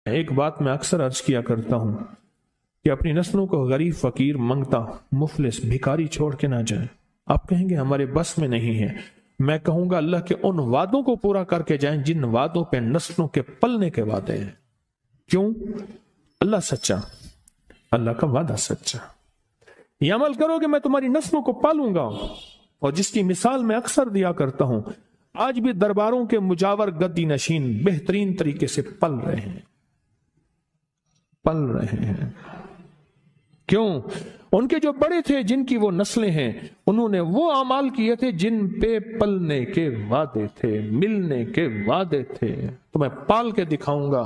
ایک بات میں اکثر عرض کیا کرتا ہوں کہ اپنی نسلوں کو غریب، فقیر، منگتا، مفلس، بھکاری چھوڑ کے نہ جائیں۔ آپ کہیں گے ہمارے بس میں نہیں ہے، میں کہوں گا اللہ کے ان وعدوں کو پورا کر کے جائیں جن وعدوں پہ نسلوں کے پلنے کے وعدے ہیں۔ کیوں؟ اللہ سچا، اللہ کا وعدہ سچا۔ یہ عمل کرو کہ میں تمہاری نسلوں کو پالوں گا، اور جس کی مثال میں اکثر دیا کرتا ہوں، آج بھی درباروں کے مجاور گدی نشین بہترین طریقے سے پل رہے ہیں، پل رہے ہیں۔ کیوں؟ ان کے جو بڑے تھے، جن کی وہ نسلیں ہیں، انہوں نے وہ اعمال کیے تھے جن پہ پلنے کے وعدے تھے، ملنے کے وعدے تھے۔ تمہیں پال کے دکھاؤں گا،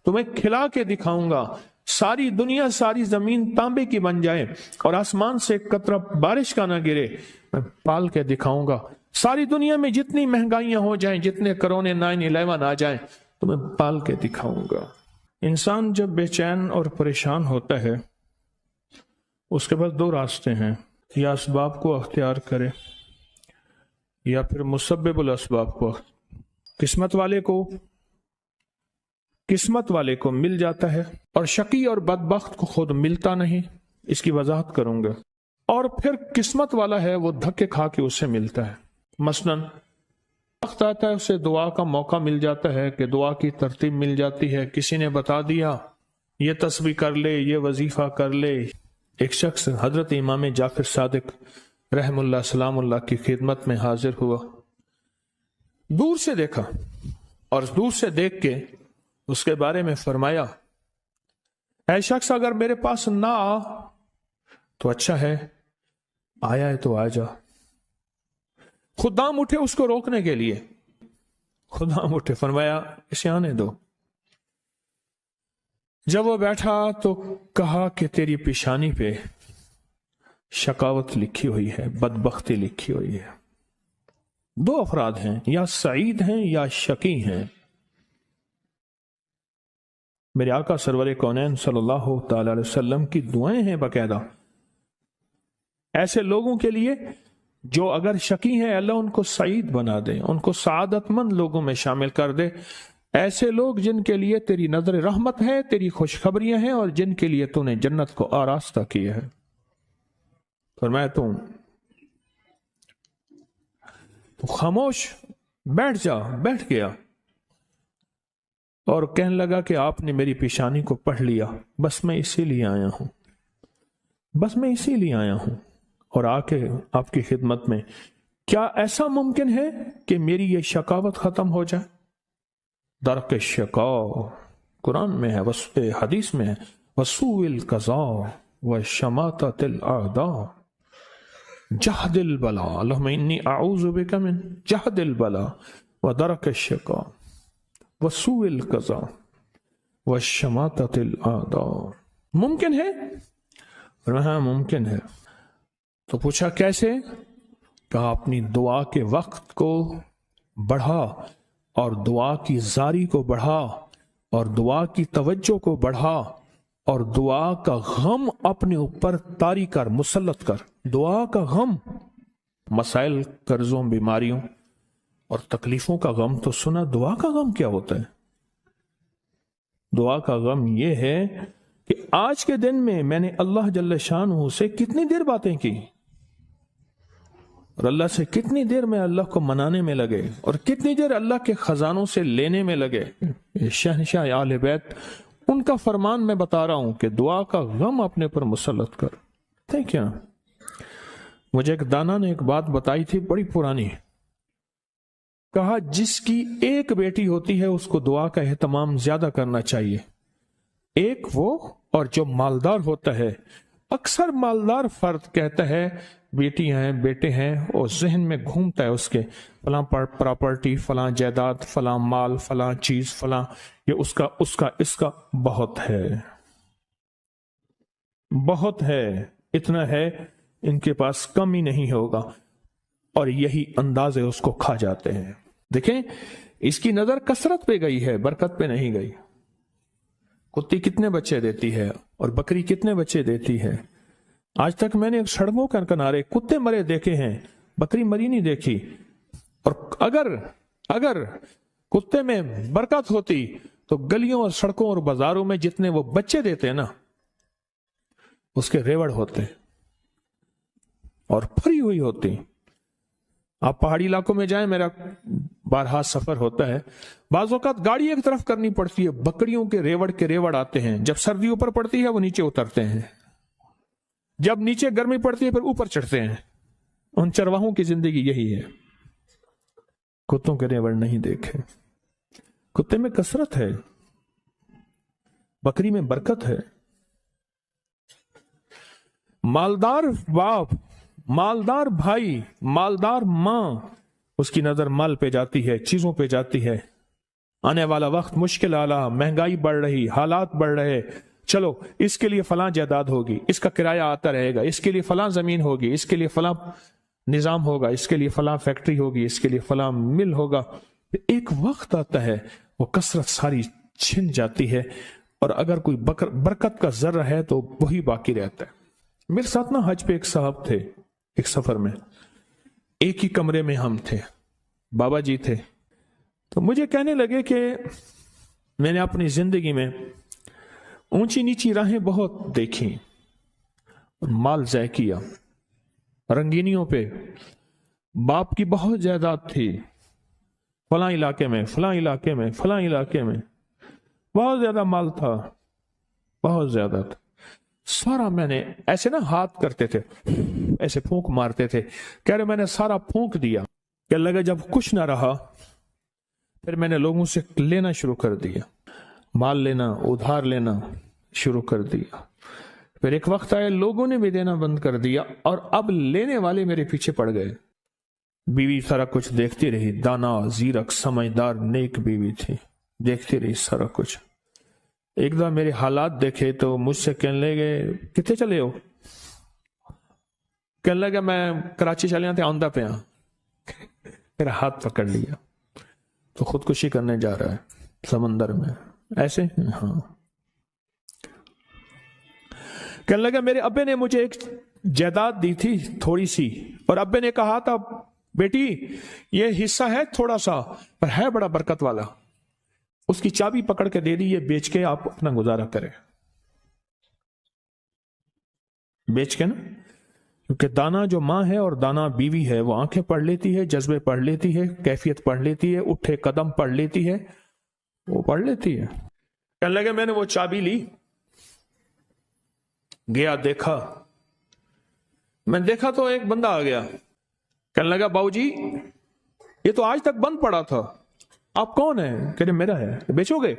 تمہیں کھلا کے دکھاؤں گا، ساری دنیا، ساری زمین تانبے کی بن جائے اور آسمان سے ایک قطرہ بارش کا نہ گرے، میں پال کے دکھاؤں گا۔ ساری دنیا میں جتنی مہنگائیاں ہو جائیں، جتنے کرونے 9/11 آ جائیں، تمہیں پال کے دکھاؤں گا۔ انسان جب بے چین اور پریشان ہوتا ہے، اس کے پاس دو راستے ہیں، یا اسباب کو اختیار کرے یا پھر مسبب الاسباب کو۔ قسمت والے کو مل جاتا ہے، اور شقی اور بدبخت کو خود ملتا نہیں۔ اس کی وضاحت کروں گا۔ اور پھر قسمت والا ہے، وہ دھکے کھا کے اسے ملتا ہے۔ مثلاً وقت آتا ہے، اسے دعا کا موقع مل جاتا ہے کہ دعا کی ترتیب مل جاتی ہے، کسی نے بتا دیا یہ تسبیح کر لے، یہ وظیفہ کر لے۔ ایک شخص حضرت امام جعفر صادق رحم اللہ سلام اللہ کی خدمت میں حاضر ہوا، دور سے دیکھا، اور دور سے دیکھ کے اس کے بارے میں فرمایا، اے شخص اگر میرے پاس نہ آ تو اچھا ہے، آیا ہے تو آ جا۔ خدام اٹھے اس کو روکنے کے لیے، خدام اٹھے، فرمایا اسے آنے دو۔ جب وہ بیٹھا تو کہا کہ تیری پیشانی پہ شقاوت لکھی ہوئی ہے، بدبختی لکھی ہوئی ہے۔ دو افراد ہیں، یا سعید ہیں یا شقی ہیں۔ میرے آقا سرور کونین صلی اللہ تعالی علیہ وسلم کی دعائیں ہیں باقاعدہ ایسے لوگوں کے لیے جو اگر شقی ہیں، اللہ ان کو سعید بنا دے، ان کو سعادت مند لوگوں میں شامل کر دے۔ ایسے لوگ جن کے لیے تیری نظر رحمت ہے، تیری خوشخبریاں ہیں، اور جن کے لیے تو نے جنت کو آراستہ کیا ہے۔ فرمایا تو خاموش بیٹھ جا، بیٹھ گیا، اور کہنے لگا کہ آپ نے میری پیشانی کو پڑھ لیا، بس میں اسی لیے آیا ہوں، بس میں اسی لیے آیا ہوں، اور آ کے آپ کی خدمت میں۔ کیا ایسا ممکن ہے کہ میری یہ شقاوت ختم ہو جائے؟ درک شقاء قرآن میں ہے، حدیث میں ہے، وسوء القضاء وشماتۃ الاعداء جہد البلاء، اللہم انی اعوذ بک من جہد البلاء ودرک الشقاء وسوء القضاء وشماتۃ الاعداء۔ ممکن ہے؟ ہاں ممکن ہے۔ تو پوچھا کیسے؟ کہا اپنی دعا کے وقت کو بڑھا، اور دعا کی زاری کو بڑھا، اور دعا کی توجہ کو بڑھا، اور دعا کا غم اپنے اوپر طاری کر، مسلط کر۔ دعا کا غم، مسائل، قرضوں، بیماریوں اور تکلیفوں کا غم تو سنا، دعا کا غم کیا ہوتا ہے؟ دعا کا غم یہ ہے کہ آج کے دن میں میں نے اللہ جل شانہ سے کتنی دیر باتیں کی، اور اللہ سے کتنی دیر میں اللہ کو منانے میں لگے، اور کتنی دیر اللہ کے خزانوں سے لینے میں لگے۔ شہنشاہ اہل بیت، ان کا فرمان میں بتا رہا ہوں کہ دعا کا غم اپنے پر مسلط کر۔ دیکھ کیا مجھے ایک دانا نے ایک بات بتائی تھی، بڑی پرانی۔ کہا جس کی ایک بیٹی ہوتی ہے اس کو دعا کا اہتمام زیادہ کرنا چاہیے، ایک وہ، اور جو مالدار ہوتا ہے، اکثر مالدار فرد کہتا ہے بیٹی ہیں، بیٹے ہیں، اور ذہن میں گھومتا ہے اس کے فلاں پراپرٹی، فلاں جائیداد، فلاں مال، فلاں چیز، فلاں، یہ اس کا بہت ہے، بہت ہے، اتنا ہے ان کے پاس کم ہی نہیں ہوگا، اور یہی اندازے اس کو کھا جاتے ہیں۔ دیکھیں اس کی نظر کثرت پہ گئی ہے، برکت پہ نہیں گئی۔ کتی کتنے بچے دیتی ہے، اور بکری کتنے بچے دیتی ہے؟ آج تک میں نے سڑکوں کے کنارے کتے مرے دیکھے ہیں، بکری مری نہیں دیکھی۔ اور اگر کتے میں برکت ہوتی تو گلیوں اور سڑکوں اور بازاروں میں جتنے وہ بچے دیتے ہیں نا، اس کے ریوڑ ہوتے ہیں اور بھری ہوئی ہوتی. آپ پہاڑی علاقوں میں جائیں، میرا بارہا سفر ہوتا ہے، بعض اوقات گاڑی ایک طرف کرنی پڑتی ہے، بکریوں کے ریوڑ آتے ہیں. جب سردی اوپر پڑتی ہے وہ نیچے اترتے ہیں، جب نیچے گرمی پڑتی ہے پھر اوپر چڑھتے ہیں. ان چرواہوں کی زندگی یہی ہے. کتوں کے ریوڑ نہیں دیکھے. کتے میں کثرت ہے، بکری میں برکت ہے. مالدار باپ، مالدار بھائی، مالدار ماں، اس کی نظر مال پہ جاتی ہے، چیزوں پہ جاتی ہے. آنے والا وقت مشکل آلا، مہنگائی بڑھ رہی، حالات بڑھ رہے، چلو اس کے لیے فلاں جائیداد ہوگی، اس کا کرایہ آتا رہے گا، اس کے لیے فلاں زمین ہوگی، اس کے لیے فلاں نظام ہوگا، اس کے لیے فلاں فیکٹری ہوگی، اس کے لیے فلاں مل ہوگا. ایک وقت آتا ہے وہ کثرت ساری چھن جاتی ہے، اور اگر کوئی برکت کا ذرہ ہے تو وہی باقی رہتا ہے. میرے ساتھ نا حج پہ ایک صاحب تھے، ایک سفر میں، ایک ہی کمرے میں ہم تھے، بابا جی تھے. تو مجھے کہنے لگے کہ میں نے اپنی زندگی میں اونچی نیچی راہیں بہت دیکھی، مال ضائع کیا، رنگینیوں پہ. باپ کی بہت جائیداد تھی، فلاں علاقے میں، فلاں علاقے میں، فلاں علاقے میں بہت زیادہ مال تھا، بہت زیادہ تھا. سارا میں نے ایسے نا ہاتھ کرتے تھے، ایسے پھونک مارتے تھے، کہہ رہے میں نے سارا پھونک دیا. کہنے لگا جب کچھ نہ رہا پھر میں نے لوگوں سے لینا شروع کر دیا، مال لینا، ادھار لینا شروع کر دیا. پھر ایک وقت آیا لوگوں نے بھی دینا بند کر دیا، اور اب لینے والے میرے پیچھے پڑ گئے. بیوی سارا کچھ دیکھتی رہی، دانا، زیرک، سمجھدار، نیک بیوی تھی، دیکھتی رہی سارا کچھ. ایک دفعہ میرے حالات دیکھے تو مجھ سے کہنے لگے کتنے چلے ہو؟ کہنے لگا میں کراچی چلے تھے، آندہ پہ میرا ہاتھ پکڑ لیا. تو خودکشی کرنے جا رہا ہے سمندر میں ایسے. ہاں. کہنے لگا میرے ابے نے مجھے ایک جائیداد دی تھی تھوڑی سی، اور ابے نے کہا تھا بیٹی یہ حصہ ہے تھوڑا سا پر ہے بڑا برکت والا، اس کی چابی پکڑ کے دے دی، یہ بیچ کے آپ اپنا گزارا کریں. بیچ کے نا، کیونکہ دانا جو ماں ہے اور دانا بیوی ہے وہ آنکھیں پڑھ لیتی ہے، جذبے پڑھ لیتی ہے، کیفیت پڑھ لیتی ہے، اٹھے قدم پڑھ لیتی ہے، وہ پڑھ لیتی ہے. کہنے لگے میں نے وہ چابی لی، گیا دیکھا، میں دیکھا تو ایک بندہ آ گیا. کہنے لگا باؤ جی یہ تو آج تک بند پڑا تھا، آپ کون ہیں؟ کہ میرا ہے، بیچو گے؟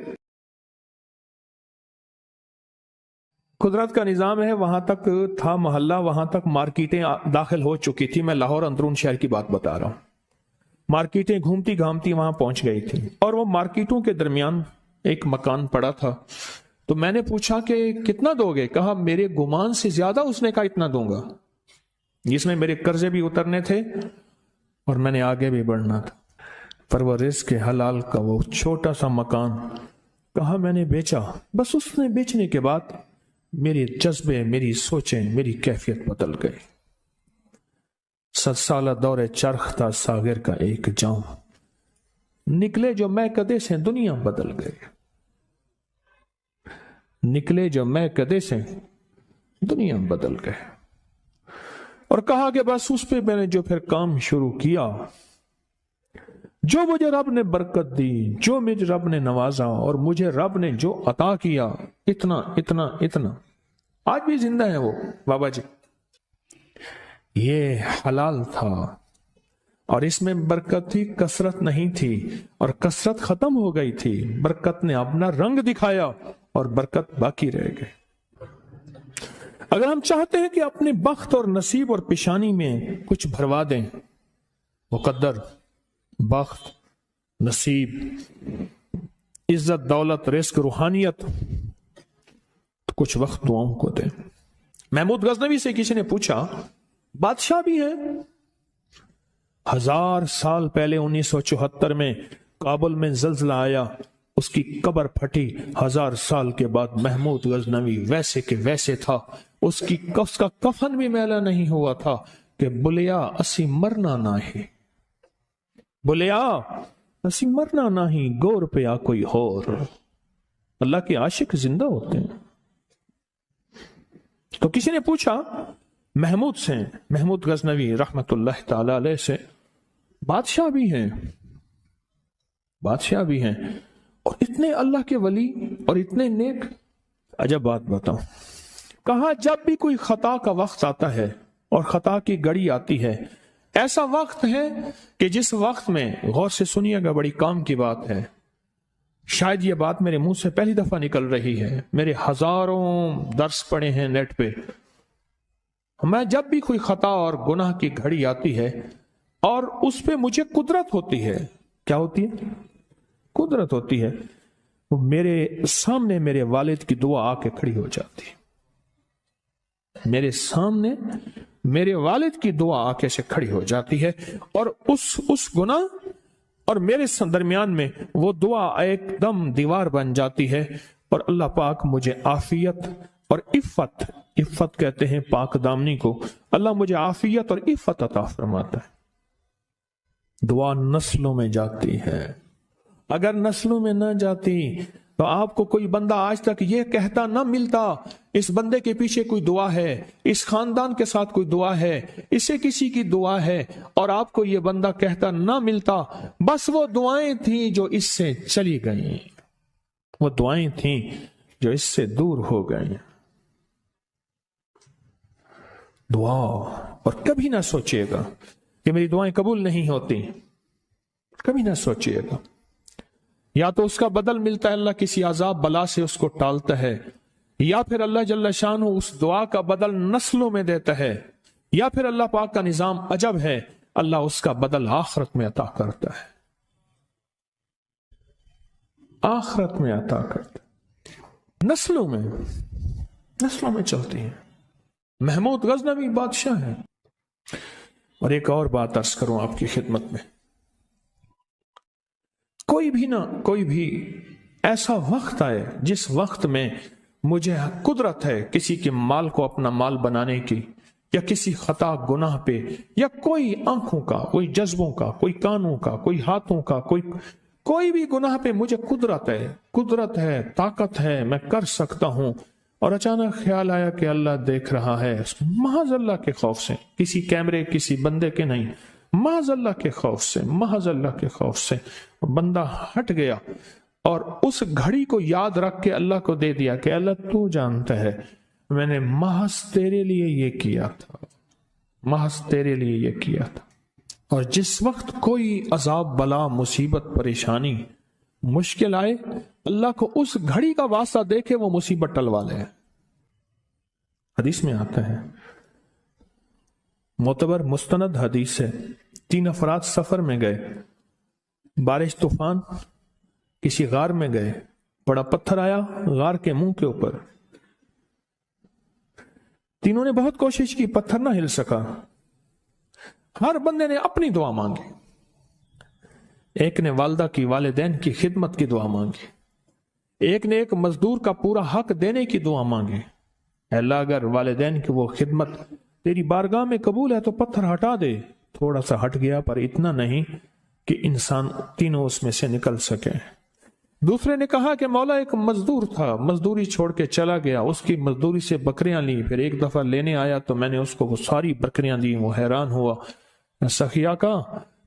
قدرت کا نظام ہے، وہاں تک تھا محلہ، وہاں تک مارکیٹیں داخل ہو چکی تھی. میں لاہور اندرون شہر کی بات بتا رہا ہوں. مارکیٹیں گھومتی گھامتی وہاں پہنچ گئی تھی، اور وہ مارکیٹوں کے درمیان ایک مکان پڑا تھا. تو میں نے پوچھا کہ کتنا دو گے؟ کہا میرے گمان سے زیادہ. اس نے کہا اتنا دوں گا، جس میں میرے قرضے بھی اترنے تھے اور میں نے آگے بھی بڑھنا تھا. پر وہ رزق حلال کا وہ چھوٹا سا مکان کہا میں نے بیچا. بس اس نے بیچنے کے بعد میرے جذبے، میری سوچیں، میری کیفیت بدل گئی. 7 سالہ دور چرخ تھا ساغر کا ایک جام، نکلے جو میں کدے سے دنیا بدل گئے. نکلے جو میں کدے سے دنیا بدل گئے. اور کہا کہ بس اس پہ میں نے جو پھر کام شروع کیا، جو مجھے رب نے برکت دی، جو مجھے رب نے نوازا، اور مجھے رب نے جو عطا کیا، اتنا اتنا اتنا. آج بھی زندہ ہے وہ بابا جی. یہ حلال تھا اور اس میں برکت تھی، کثرت نہیں تھی، اور کثرت ختم ہو گئی تھی. برکت نے اپنا رنگ دکھایا اور برکت باقی رہ گئی. اگر ہم چاہتے ہیں کہ اپنے بخت اور نصیب اور پیشانی میں کچھ بھروا دیں، مقدر، بخت، نصیب، عزت، دولت، رزق، روحانیت، تو کچھ وقت دعاؤں کو دیں. محمود غزنوی سے کسی نے پوچھا بادشاہ بھی ہے. 1000 سال پہلے 1974 میں کابل میں زلزلہ آیا، اس کی قبر پھٹی. 1000 سال کے بعد محمود غزنوی ویسے کہ ویسے تھا. اس کا کفن بھی میلا نہیں ہوا تھا کہ بلیا اسی مرنا نہیں، بلیا اسی مرنا نہیں، گور پیا کوئی اور. اللہ کے عاشق زندہ ہوتے ہیں۔ تو کسی نے پوچھا محمود سے، محمود غزنوی رحمت اللہ تعالی علیہ سے، بادشاہ بھی ہیں، بادشاہ بھی ہیں اور اتنے اللہ کے ولی اور اتنے نیک۔ عجب بات بتاؤں، کہا جب بھی کوئی خطا کا وقت آتا ہے اور خطا کی گھڑی آتی ہے، ایسا وقت ہے کہ جس وقت میں، غور سے سنیے گا، بڑی کام کی بات ہے، شاید یہ بات میرے منہ سے پہلی دفعہ نکل رہی ہے، میرے ہزاروں درس پڑے ہیں نیٹ پہ، میں جب بھی کوئی خطا اور گناہ کی گھڑی آتی ہے اور اس پہ مجھے قدرت ہوتی ہے، کیا ہوتی ہے؟ قدرت ہوتی ہے، میرے سامنے میرے والد کی دعا آ کے کھڑی ہو جاتی ہے، میرے سامنے میرے والد کی دعا آ کے سے کھڑی ہو جاتی ہے، اور اس گناہ اور میرے درمیان میں وہ دعا ایک دم دیوار بن جاتی ہے، اور اللہ پاک مجھے عافیت اور عفت کہتے ہیں پاک دامنی کو، اللہ مجھے عافیت اور عفت عطا فرماتا ہے۔ دعا نسلوں میں جاتی ہے، اگر نسلوں میں نہ جاتی تو آپ کو کوئی بندہ آج تک یہ کہتا نہ ملتا اس بندے کے پیچھے کوئی دعا ہے، اس خاندان کے ساتھ کوئی دعا ہے، اسے کسی کی دعا ہے، اور آپ کو یہ بندہ کہتا نہ ملتا بس وہ دعائیں تھیں جو اس سے چلی گئیں، وہ دعائیں تھیں جو اس سے دور ہو گئیں۔ دعا، اور کبھی نہ سوچئے گا کہ میری دعائیں قبول نہیں ہوتی، کبھی نہ سوچئے گا، یا تو اس کا بدل ملتا ہے، اللہ کسی عذاب بلا سے اس کو ٹالتا ہے، یا پھر اللہ جل شانہ اس دعا کا بدل نسلوں میں دیتا ہے، یا پھر اللہ پاک کا نظام عجب ہے، اللہ اس کا بدل آخرت میں عطا کرتا ہے، آخرت میں عطا کرتا ہے، نسلوں میں چلتی ہیں۔ محمود غزنوی بادشاہ ہیں۔ اور ایک اور بات عرض کروں آپ کی خدمت میں، کوئی بھی ایسا وقت آئے جس وقت میں مجھے قدرت ہے کسی کے مال کو اپنا مال بنانے کی، یا کسی خطا گناہ پہ، یا کوئی آنکھوں کا، کوئی جذبوں کا، کوئی کانوں کا، کوئی ہاتھوں کا، کوئی بھی گناہ پہ مجھے قدرت ہے، طاقت ہے، میں کر سکتا ہوں، اور اچانک خیال آیا کہ اللہ دیکھ رہا ہے، محض اللہ کے خوف سے، کسی کیمرے کسی بندے کے نہیں، محض اللہ کے خوف سے بندہ ہٹ گیا، اور اس گھڑی کو یاد رکھ کے اللہ کو دے دیا کہ اللہ تو جانتا ہے میں نے محض تیرے لیے یہ کیا تھا، اور جس وقت کوئی عذاب بلا مصیبت پریشانی مشکل آئے، اللہ کو اس گھڑی کا واسطہ دے کے وہ مصیبت ٹلوا لے۔ حدیث میں آتا ہے، معتبر مستند حدیث ہے، 3 افراد سفر میں گئے، بارش طوفان، کسی غار میں گئے، بڑا پتھر آیا غار کے منہ کے اوپر، تینوں نے بہت کوشش کی، پتھر نہ ہل سکا، ہر بندے نے اپنی دعا مانگی، ایک نے والدہ کی، والدین کی خدمت کی دعا مانگی، ایک نے ایک مزدور کا پورا حق دینے کی دعا مانگی، اے اللہ اگر والدین کی وہ خدمت تیری بارگاہ میں قبول ہے تو پتھر ہٹا دے، تھوڑا سا ہٹ گیا پر اتنا نہیں کہ انسان تینوں اس میں سے نکل سکے۔ دوسرے نے کہا کہ مولا ایک مزدور تھا، مزدوری چھوڑ کے چلا گیا، اس کی مزدوری سے بکریاں لی، پھر ایک دفعہ لینے آیا تو میں نے اس کو وہ ساری بکریاں دی، وہ حیران ہوا، سخیا کا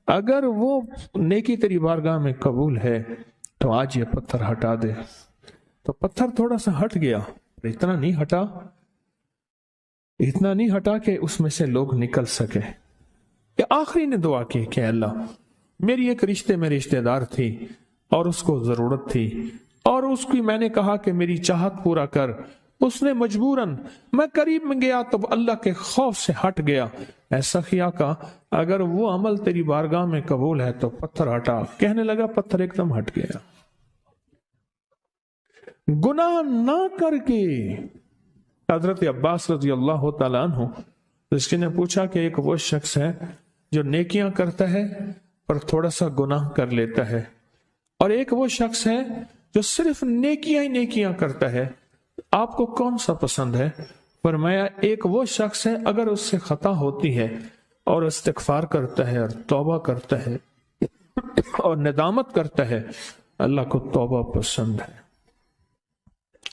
اگر وہ نیکی تیری بارگاہ میں قبول ہے تو آج یہ پتھر ہٹا دے، تو پتھر تھوڑا سا ہٹ گیا، اتنا نہیں ہٹا کہ اس میں سے لوگ نکل سکے۔ کہ آخری نے دعا کی کہ اللہ میری ایک رشتے میں رشتہ دار تھی اور اس کو ضرورت تھی، اور اس کی میں نے کہا کہ میری چاہت پورا کر، اس نے مجبوراً، میں قریب میں گیا تو اللہ کے خوف سے ہٹ گیا، ایسا کیا کا اگر وہ عمل تیری بارگاہ میں قبول ہے تو پتھر ہٹا، کہنے لگا پتھر ایک دم ہٹ گیا۔ گناہ نہ کر کے، حضرت عباس رضی اللہ تعالیٰ عنہ جس نے پوچھا کہ ایک وہ شخص ہے جو نیکیاں کرتا ہے پر تھوڑا سا گناہ کر لیتا ہے، اور ایک وہ شخص ہے جو صرف نیکیاں ہی نیکیاں کرتا ہے، آپ کو کون سا پسند ہے؟ فرمایا ایک وہ شخص ہے اگر اس سے خطا ہوتی ہے اور استغفار کرتا ہے اور توبہ کرتا ہے اور ندامت کرتا ہے، اللہ کو توبہ پسند ہے،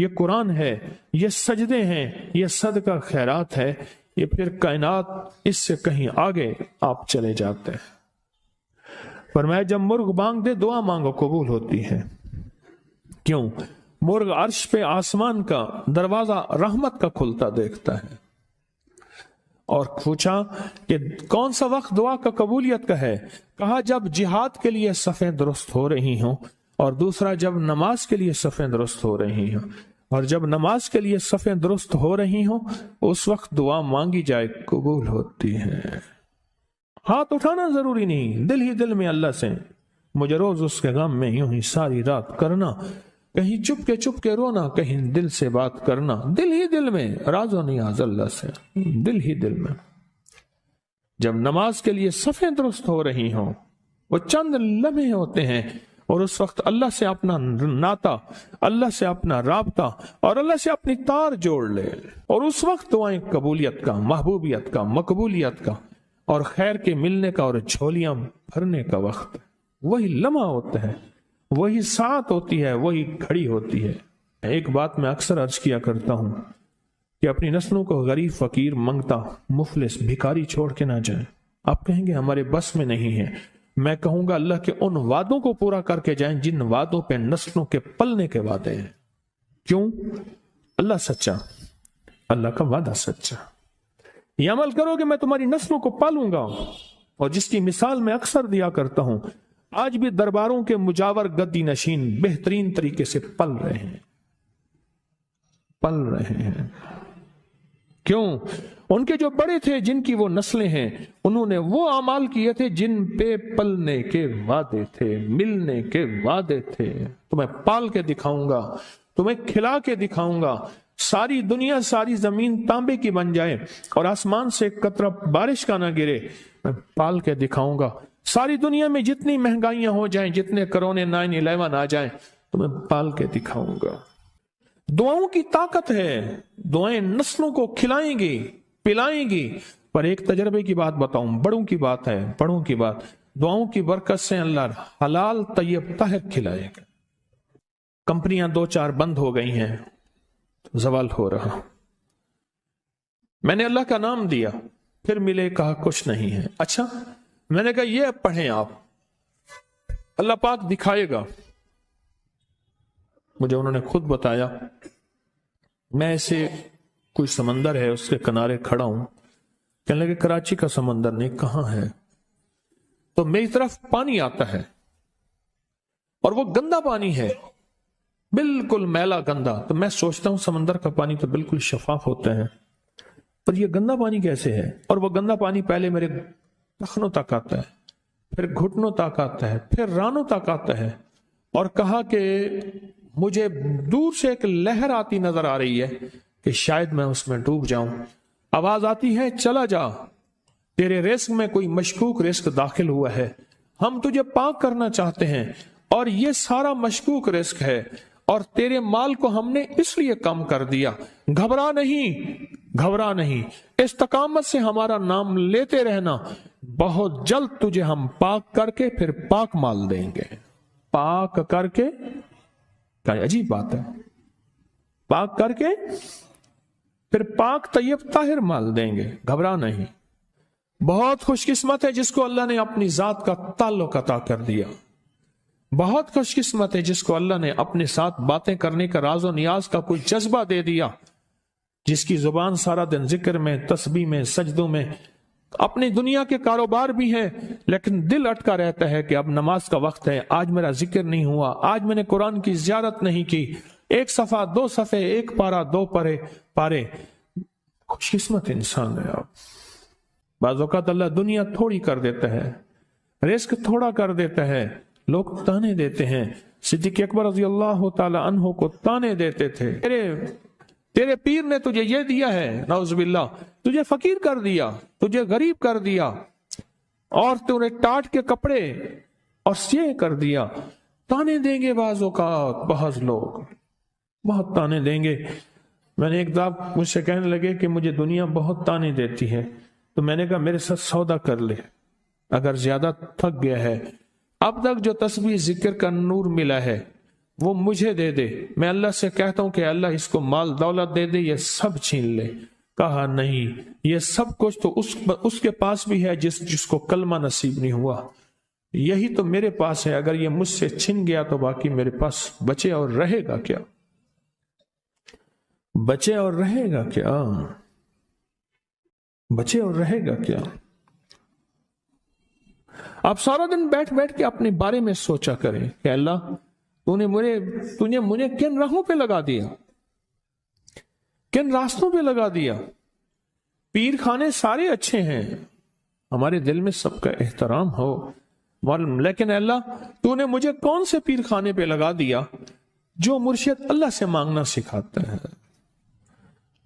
یہ قرآن ہے، یہ سجدے ہیں، یہ صدقہ خیرات ہے، یہ پھر کائنات اس سے کہیں آگے آپ چلے جاتے ہیں۔ فرمایا جب مرغ بانگ دے دعا مانگو قبول ہوتی ہے۔ کیوں؟ مرغ عرش پہ آسمان کا دروازہ رحمت کا کھلتا دیکھتا ہے۔ اور پوچھا کہ کون سا وقت دعا کا قبولیت کا ہے؟ کہا جب جہاد کے لیے صفیں درست ہو رہی ہوں، اور دوسرا جب نماز کے لیے صفیں درست ہو رہی ہوں، اور جب نماز کے لیے صفیں درست ہو رہی ہوں اس وقت دعا مانگی جائے قبول ہوتی ہے۔ ہاتھ اٹھانا ضروری نہیں، دل ہی دل میں اللہ سے مجھے روز اس کے غم میں یوں ہی ساری رات کرنا، کہیں چپ کے رونا، کہیں دل سے بات کرنا، دل ہی دل میں راز و نیاز اللہ سے، دل ہی دل میں۔ جب نماز کے لیے صفیں درست ہو رہی ہوں، وہ چند لمحے ہوتے ہیں، اور اس وقت اللہ سے اپنا ناتا، اللہ سے اپنا رابطہ اور اللہ سے اپنی تار جوڑ لے، اور اس وقت دعائیں قبولیت کا، محبوبیت کا، مقبولیت کا اور خیر کے ملنے کا اور جھولیاں بھرنے کا وقت، وہی لمحہ ہوتا ہے، وہی ساعت ہوتی ہے، وہی گھڑی ہوتی ہے۔ ایک بات میں اکثر عرض کیا کرتا ہوں کہ اپنی نسلوں کو غریب، فقیر، منگتا، مفلس، بھکاری چھوڑ کے نہ جائیں۔ آپ کہیں گے ہمارے بس میں نہیں ہے، میں کہوں گا اللہ کے ان وعدوں کو پورا کر کے جائیں جن وعدوں پہ نسلوں کے پلنے کے وعدے ہیں۔ کیوں؟ اللہ سچا، اللہ کا وعدہ سچا۔ یہ عمل کرو کہ میں تمہاری نسلوں کو پالوں گا، اور جس کی مثال میں اکثر دیا کرتا ہوں، آج بھی درباروں کے مجاور گدی نشین بہترین طریقے سے پل رہے ہیں۔ کیوں؟ ان کے جو بڑے تھے، جن کی وہ نسلیں ہیں، انہوں نے وہ اعمال کیے تھے جن پہ پلنے کے وعدے تھے، ملنے کے وعدے تھے۔ تمہیں پال کے دکھاؤں گا، تمہیں کھلا کے دکھاؤں گا، ساری دنیا، ساری زمین تانبے کی بن جائے اور آسمان سے ایک قطرہ بارش کا نہ گرے، میں پال کے دکھاؤں گا۔ ساری دنیا میں جتنی مہنگائیاں ہو جائیں، جتنے کرونے 9/11 آ جائیں، تمہیں پال کے دکھاؤں گا۔ دعاؤں کی طاقت ہے، دعائیں نسلوں کو کھلائیں گی، پلائیں گی۔ پر ایک تجربے کی بات بتاؤں، بڑوں کی بات ہے، بڑوں کی بات، دعاؤں کی برکت سے اللہ حلال طیب طاہر کھلائے گا۔ کمپنیاں 2-4 بند ہو گئی ہیں، زوال ہو رہا، میں نے اللہ کا نام دیا، پھر ملے، کہا کچھ نہیں ہے۔ اچھا، میں نے کہا یہ پڑھیں آپ، اللہ پاک دکھائے گا۔ مجھے انہوں نے خود بتایا، میں ایسے کوئی سمندر ہے اس کے کنارے کھڑا ہوں، کہنے لگے کراچی کا سمندر نہیں، کہاں ہے؟ تو میری طرف پانی آتا ہے اور وہ گندا پانی ہے، بالکل میلا گندا۔ تو میں سوچتا ہوں سمندر کا پانی تو بالکل شفاف ہوتا ہے، پر یہ گندا پانی کیسے ہے؟ اور وہ گندا پانی پہلے میرے ٹخنوں تک آتا ہے، پھر گھٹنوں تک آتا ہے، پھر رانوں تک آتا ہے، اور کہا کہ مجھے دور سے ایک لہر آتی نظر آ رہی ہے کہ شاید میں اس میں ڈوب جاؤں۔ آواز آتی ہے چلا جا، تیرے رزق میں کوئی مشکوک رزق داخل ہوا ہے، ہم تجھے پاک کرنا چاہتے ہیں، اور یہ سارا مشکوک رزق ہے، اور تیرے مال کو ہم نے اس لیے کم کر دیا۔ گھبرا نہیں، استقامت سے ہمارا نام لیتے رہنا، بہت جلد تجھے ہم پاک کر کے پھر پاک مال دیں گے۔ پاک کر کے، کیا عجیب بات ہے، پاک کر کے پھر پاک طیب طاہر مال دیں گے، گھبرا نہیں۔ بہت خوش قسمت ہے جس کو اللہ نے اپنی ذات کا تعلق عطا کر دیا، بہت خوش قسمت ہے جس کو اللہ نے اپنے ساتھ باتیں کرنے کا، راز و نیاز کا کوئی جذبہ دے دیا، جس کی زبان سارا دن ذکر میں، تسبیح میں، سجدوں میں، اپنی دنیا کے کاروبار بھی ہے، لیکن دل اٹکا رہتا ہے کہ اب نماز کا وقت ہے، آج میرا ذکر نہیں ہوا، آج میں نے قرآن کی زیارت نہیں کی، 1 صفحہ 2 صفحے، 1 پارہ 2 پارے۔ خوش قسمت انسان ہے آپ۔ بعض اوقات اللہ دنیا تھوڑی کر دیتا ہے، رزق تھوڑا کر دیتا ہے، لوگ تانے دیتے ہیں۔ صدیق اکبر رضی اللہ تعالی عنہ کو تانے دیتے تھے، تیرے پیر نے تجھے یہ دیا ہے، نعوذ باللہ، تجھے فقیر کر دیا، تجھے غریب کر دیا، اور تجھے ٹاٹ کے کپڑے اور سیے کر دیا۔ تانے دیں گے بعض اوقات، بعض لوگ بہت تانے دیں گے۔ میں نے ایک دفعہ مجھ سے کہنے لگے کہ مجھے دنیا بہت تانے دیتی ہے، تو میں نے کہا میرے ساتھ سودا کر لے، اگر زیادہ تھک گیا ہے، اب تک جو تسبیح ذکر کا نور ملا ہے وہ مجھے دے دے، میں اللہ سے کہتا ہوں کہ اللہ اس کو مال دولت دے دے، یہ سب چھین لے۔ کہا نہیں، یہ سب کچھ تو اس کے پاس بھی ہے جس کو کلمہ نصیب نہیں ہوا، یہی تو میرے پاس ہے، اگر یہ مجھ سے چھن گیا تو باقی میرے پاس بچے اور رہے گا کیا؟ بچے اور رہے گا کیا؟ بچے اور رہے گا کیا؟ آپ سارا دن بیٹھ بیٹھ کے اپنے بارے میں سوچا کریں کہ اللہ تو نے مجھے کن راہوں پہ لگا دیا، کن راستوں پہ لگا دیا۔ پیر خانے سارے اچھے ہیں، ہمارے دل میں سب کا احترام ہو، لیکن اللہ تو نے مجھے کون سے پیر خانے پہ لگا دیا جو مرشد اللہ سے مانگنا سکھاتا ہے؟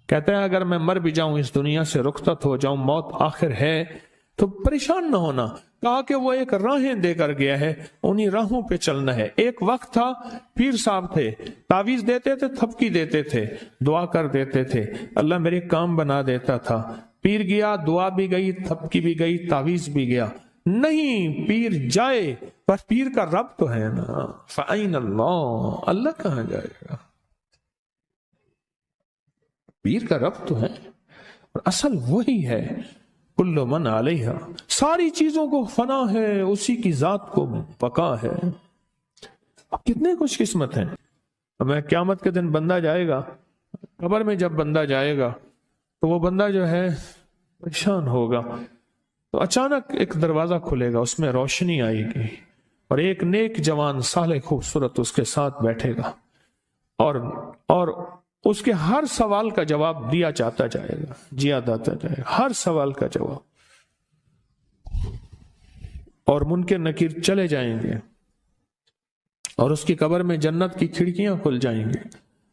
کہتا ہے اگر میں مر بھی جاؤں، اس دنیا سے رخصت ہو جاؤں، موت آخر ہے، تو پریشان نہ ہونا۔ کہا کہ وہ ایک راہیں دے کر گیا ہے، انہی راہوں پہ چلنا ہے۔ ایک وقت تھا پیر صاحب تھے، تعویذ دیتے تھے، تھپکی دیتے تھے، دعا کر دیتے تھے، اللہ میرے کام بنا دیتا تھا۔ پیر گیا، دعا بھی گئی، تھپکی بھی گئی، تعویذ بھی گیا۔ نہیں، پیر جائے پر پیر کا رب تو ہے نا، فَأَيْنَ اللَّهُ، اللہ کہاں جائے گا؟ پیر کا رب تو ہے، اور اصل وہی ہے۔ کل من علیہا، ساری چیزوں کو فنا ہے، اسی کی ذات کو بقا ہے۔ اب کتنے خوش قسمت ہیں۔ میں قیامت کے دن بندہ جائے گا قبر میں، جب بندہ جائے گا تو وہ بندہ جو ہے پریشان ہوگا، تو اچانک ایک دروازہ کھلے گا، اس میں روشنی آئے گی، اور ایک نیک جوان صالح خوبصورت اس کے ساتھ بیٹھے گا، اور اس کے ہر سوال کا جواب دیا جاتا جائے گا، جیا جاتا جائے گا، ہر سوال کا جواب، اور منکر نکیر چلے جائیں گے، اور اس کی قبر میں جنت کی کھڑکیاں کھل جائیں گی،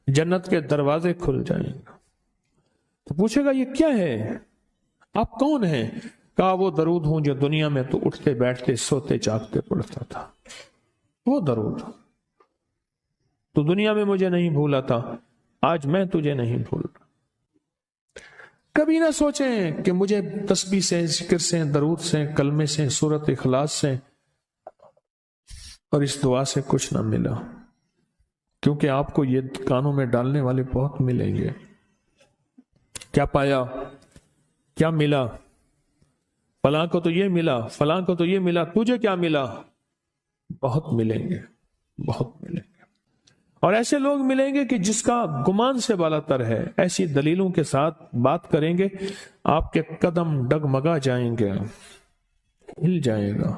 جنت کے دروازے کھل جائیں گے۔ تو پوچھے گا یہ کیا ہے، آپ کون ہیں؟ کہا وہ درود ہوں جو دنیا میں تو اٹھتے بیٹھتے سوتے جاگتے پڑھتا تھا، وہ درود۔ تو دنیا میں مجھے نہیں بھولا تھا، آج میں تجھے نہیں بھول رہا۔ کبھی نہ سوچیں کہ مجھے تسبیح سے، ذکر سے، درود سے، کلمے سے، سورت اخلاص سے اور اس دعا سے کچھ نہ ملا، کیونکہ آپ کو یہ کانوں میں ڈالنے والے بہت ملیں گے۔ کیا پایا، کیا ملا؟ فلاں کو تو یہ ملا، فلاں کو تو یہ ملا، تجھے کیا ملا؟ بہت ملیں گے، بہت ملیں گے۔ اور ایسے لوگ ملیں گے کہ جس کا گمان سے بالا تر ہے، ایسی دلیلوں کے ساتھ بات کریں گے، آپ کے قدم ڈگمگا جائیں گے، ہل جائے گا،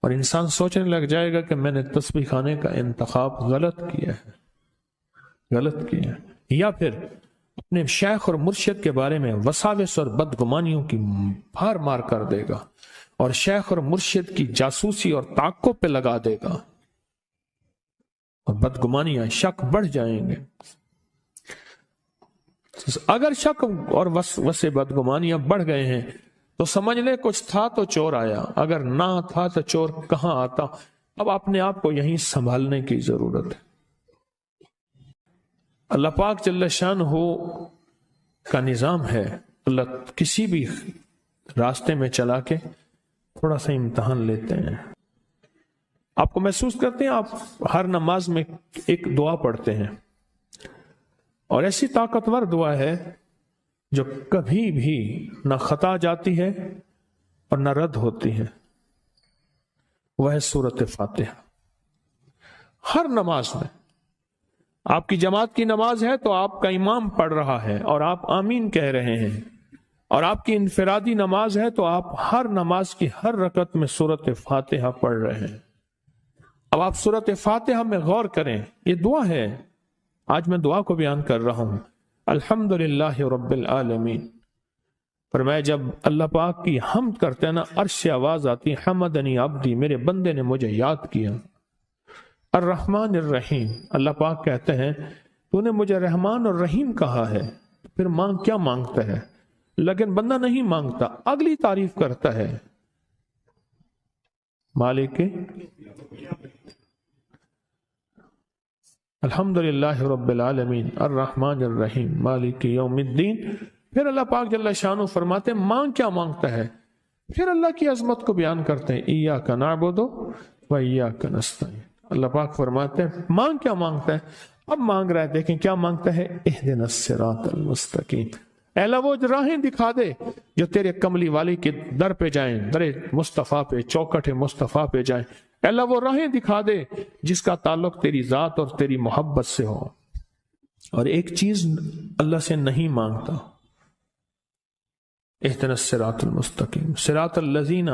اور انسان سوچنے لگ جائے گا کہ میں نے تسبیح خانے کا انتخاب غلط کیا ہے، غلط کیا ہے۔ یا پھر اپنے شیخ اور مرشد کے بارے میں وساوس اور بدگمانیوں کی بھار مار کر دے گا، اور شیخ اور مرشد کی جاسوسی اور تعقب پہ لگا دے گا، اور بدگمانیاں، شک بڑھ جائیں گے۔ اگر شک اور وسے بدگمانیاں بڑھ گئے ہیں تو سمجھ لے کچھ تھا تو چور آیا، اگر نہ تھا تو چور کہاں آتا۔ اب اپنے آپ کو یہیں سنبھالنے کی ضرورت ہے۔ اللہ پاک جل شانہ کا نظام ہے، اللہ کسی بھی راستے میں چلا کے تھوڑا سا امتحان لیتے ہیں۔ آپ کو محسوس کرتے ہیں، آپ ہر نماز میں ایک دعا پڑھتے ہیں، اور ایسی طاقتور دعا ہے جو کبھی بھی نہ خطا جاتی ہے اور نہ رد ہوتی ہے، وہ ہے سورۃ فاتحہ۔ ہر نماز میں، آپ کی جماعت کی نماز ہے تو آپ کا امام پڑھ رہا ہے اور آپ آمین کہہ رہے ہیں، اور آپ کی انفرادی نماز ہے تو آپ ہر نماز کی ہر رکعت میں سورۃ فاتحہ پڑھ رہے ہیں۔ اب آپ سورۃ فاتحہ میں غور کریں، یہ دعا ہے، آج میں دعا کو بیان کر رہا ہوں۔ الحمدللہ رب العالمین، فرمایا جب اللہ پاک کی حمد کرتے ہیں نا، عرش سے آواز آتی، حمدنی عبدی، میرے بندے نے مجھے یاد کیا۔ الرحمن الرحیم، اللہ پاک کہتے ہیں تو نے مجھے رحمان اور رحیم کہا ہے، پھر کیا مانگتا ہے؟ لیکن بندہ نہیں مانگتا، اگلی تعریف کرتا ہے، مالک الحمدللہ رب العالمین الرحمن الرحیم مالک یوم الدین۔ پھر اللہ پاک جل شانہ فرماتے ہیں کیا مانگتا ہے؟ پھر اللہ کی عظمت کو بیان کرتے ہیں، ایاک نعبد و ایاک نستعین، اللہ پاک فرماتے ہیں مانگ کیا مانگتا ہے؟ اب مانگ رہا ہے، دیکھیں کیا مانگتا ہے، اہدنا الصراط المستقیم، اے اللہ وہ راہیں دکھا دے جو تیرے کملی والی کے در پہ جائیں، در مصطفیٰ پہ، چوکٹ مصطفیٰ پہ جائیں، اے اللہ وہ راہیں دکھا دے جس کا تعلق تیری ذات اور تیری محبت سے ہو۔ اور ایک چیز اللہ سے نہیں مانگتا، اہدنا الصراط المستقیم، صراط الذین